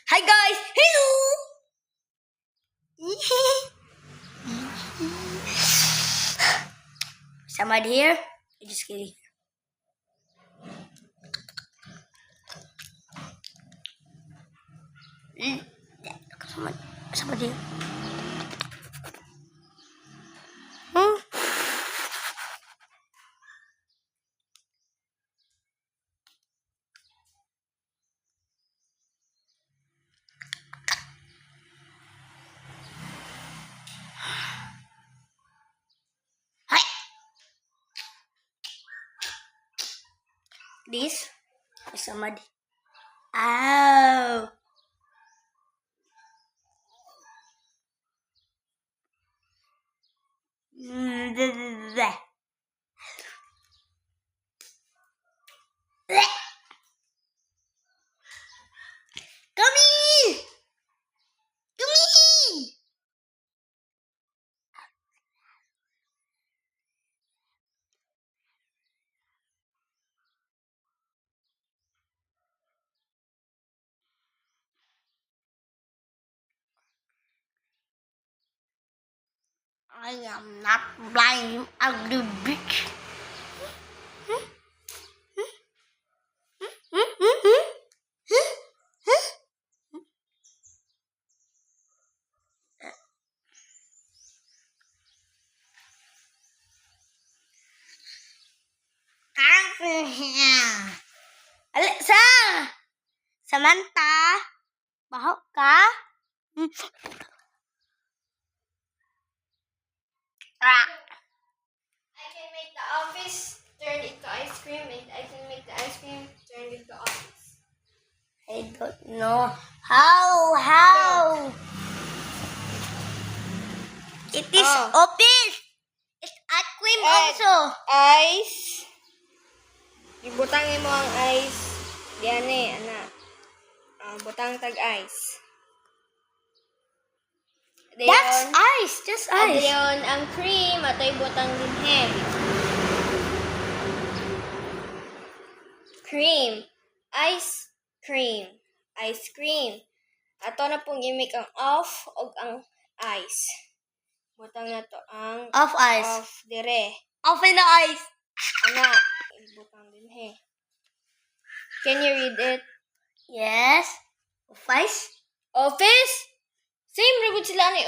Hi guys! Hello! Somebody here? Just kidding. Somebody here. Hmm? Hi! This is somebody. Ow! Bleh. Come here! Come here! I am not blind, you ugly bitch. Alexa! Samantha! Baho ka? I can make the office turn into ice cream, and I can make the ice cream turn into office. I don't know. How? It is office. It's ice cream also. Ice. Ibutangin mo ang ice. Diyan anak. Butang tag ice. That's ice. Just ice. Dayon ang cream atoy butang din Cream. Ice cream. Ice cream. Ato na pong i-make ang off o ang ice. Butang na to ang Off ice. off dire. Off in the ice. Ana, ibutang din Can you read it? Yes. Off ice. Office? Same ra gud sila ni